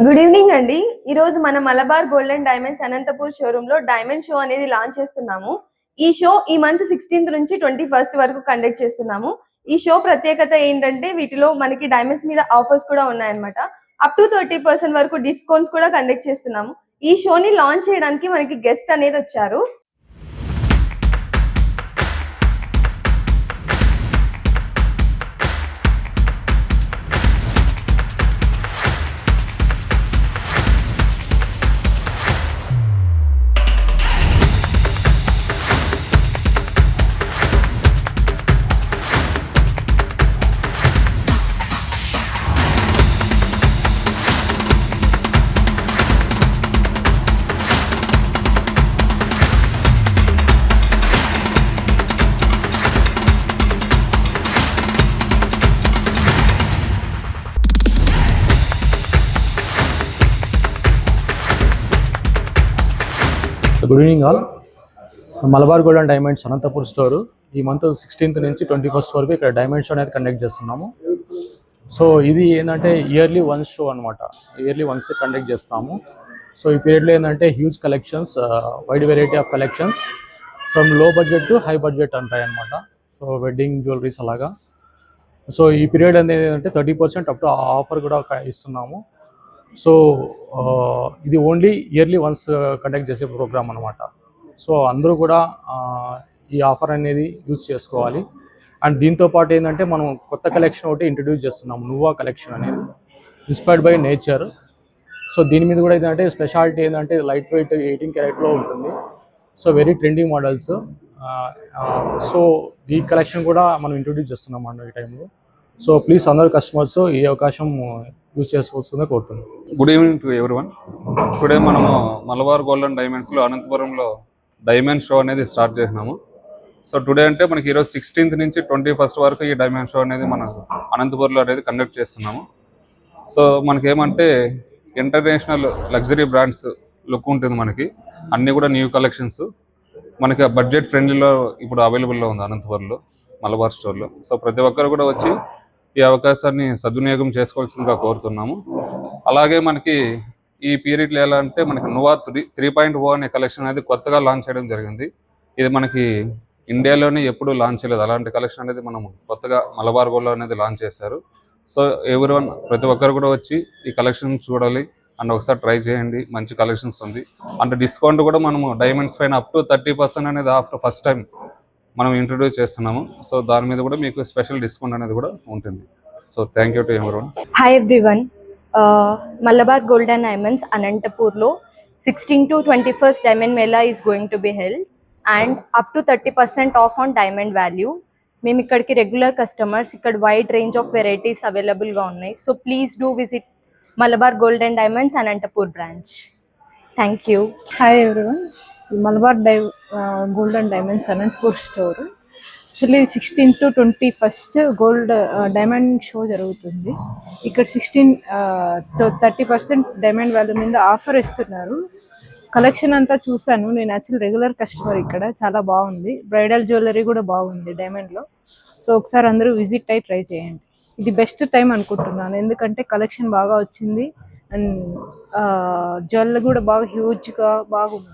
Good evening అండి. ఈ రోజు మన Malabar gold and diamonds Anantapur showroom లో డైమండ్ షో అనేది లాంచ్ చేస్తున్నాము. ఈ షో ఈ మంత్ 16th నుంచి 21st వరకు కండక్ట్ చేస్తున్నాము. ఈ షో ప్రత్యేకత ఏంటంటే వీటిలో మనకి డైమండ్స్ మీద ఆఫర్స్ కూడా ఉన్నాయన్నమాట. అప్ టు 30% వరకు డిస్కౌంట్స్ కూడా కండక్ట్ చేస్తున్నాము. ఈ షోని లాంచ్ చేయడానికి మనకి గెస్ట్ అనేది వచ్చారు. Good evening all. Malabar gold and diamonds Anantapur store ఈ మంత్ 16th నుంచి 21st వరకు ఇక్కడ డైమండ్ షో అనేది కండక్ట్ చేస్తున్నాము. సో ఇది ఏంటంటే ఇయర్లీ వన్స్ షో అనమాట. ఇయర్లీ వన్స్ కండక్ట్ చేస్తాము. సో ఈ పీరియడ్లో ఏంటంటే huge collections, wide variety of collections from లో బడ్జెట్ టు హై బడ్జెట్ ఉంటాయి అనమాట. సో వెడ్డింగ్ జ్యువెలరీస్ అలాగా. సో ఈ పీరియడ్ అనేది ఏంటంటే 30% అప్ టు ఆఫర్ కూడా ఇస్తున్నాము. సో ఇది ఓన్లీ ఇయర్లీ వన్స్ కండక్ట్ చేసే ప్రోగ్రామ్ అనమాట. సో అందరూ కూడా ఈ ఆఫర్ అనేది యూజ్ చేసుకోవాలి. అండ్ దీంతోపాటు ఏంటంటే మనం కొత్త కలెక్షన్ ఒకటి ఇంట్రడ్యూస్ చేస్తున్నాము, నువ్వా కలెక్షన్ అనేది ఇన్స్పైర్డ్ బై నేచర్. సో దీని మీద కూడా ఏంటంటే స్పెషాలిటీ ఏంటంటే లైట్ వెయిట్ 18 క్యారెట్లో ఉంటుంది. So very trending models. So ఈ కలెక్షన్ కూడా మనం ఇంట్రడ్యూస్ చేస్తున్నాం అన్న ఈ టైంలో. సో ప్లీజ్ అందరు కస్టమర్స్ ఈ అవకాశం యూజ్ చేసుకోవాల్సిందే కోరుతున్నాం. Good evening to everyone. Today మనము మలబార్ గోల్డ్ అండ్ డైమండ్స్లో అనంతపురంలో డైమండ్ షో అనేది స్టార్ట్ చేసినాము. సో టుడే అంటే మనకి ఈరోజు 16th నుంచి 21st వరకు ఈ డైమండ్ షో అనేది మనం అనంతపురంలో అనేది కండక్ట్ చేస్తున్నాము. సో మనకేమంటే ఇంటర్నేషనల్ లగ్జరీ బ్రాండ్స్ లుక్ ఉంటుంది. మనకి అన్నీ కూడా న్యూ కలెక్షన్స్ మనకి బడ్జెట్ ఫ్రెండ్లీలో ఇప్పుడు అవైలబుల్లో ఉంది అనంతపురంలో మలబార్ స్టోర్లో. సో ప్రతి ఒక్కరు కూడా వచ్చి ఈ అవకాశాన్ని సద్వినియోగం చేసుకోవాల్సిందిగా కోరుతున్నాము. అలాగే మనకి ఈ పీరియడ్లో ఎలా అంటే మనకి నువ్వా 3.0 అనే కలెక్షన్ అనేది కొత్తగా లాంచ్ చేయడం జరిగింది. ఇది మనకి ఇండియాలోనే ఎప్పుడూ లాంచ్ చేయలేదు. అలాంటి కలెక్షన్ అనేది మనం కొత్తగా మలబార్ గోల్డ్లో అనేది లాంచ్ చేశారు. సో ఎవ్రీవన్ ప్రతి ఒక్కరు కూడా వచ్చి ఈ కలెక్షన్ చూడాలి అండ్ ఒకసారి ట్రై చేయండి. మంచి కలెక్షన్స్ ఉంది. అంటే డిస్కౌంట్ కూడా మనము డైమండ్స్ పైన అప్ టు 30% అనేది ఆఫర్ ఫస్ట్ టైం మనం ఇంట్రడ్యూస్ చేస్తున్నాము. సో దాని మీద కూడా మీకు స్పెషల్ డిస్కౌంట్ అనేది కూడా ఉంటుంది. So thank you to everyone. Hi everyone. Malabar gold and diamonds అనంతపూర్లో 16 to 21st diamond Mela is going to be held and up to 30% of on diamond value. మేము ఇక్కడికి రెగ్యులర్ కస్టమర్స్. ఇక్కడ వైడ్ రేంజ్ ఆఫ్ వెరైటీస్ అవైలబుల్గా ఉన్నాయి. So please do visit Malabar gold and diamonds Anantapur branch. Thank you. Hi everyone. Malabar gold and diamonds Anantapur store actually 16 to 21st gold diamond show జరుగుతుంది. ఇక్కడ 16 to 30% diamond value మీద offer ఇస్తున్నారు. Collection అంతా చూసాను. నేను actual regular customer. ఇక్కడ చాలా బాగుంది. బ్రైడల్ జ్యువెలరీ కూడా బాగుంది డైమండ్లో. సో ఒకసారి అందరూ విజిట్ అయ్యి ట్రై చేయండి. ఇది బెస్ట్ టైం అనుకుంటున్నాను, ఎందుకంటే కలెక్షన్ బాగా వచ్చింది అండ్ జ్యువెలరీ కూడా బాగా హ్యూజ్గా బాగుంది.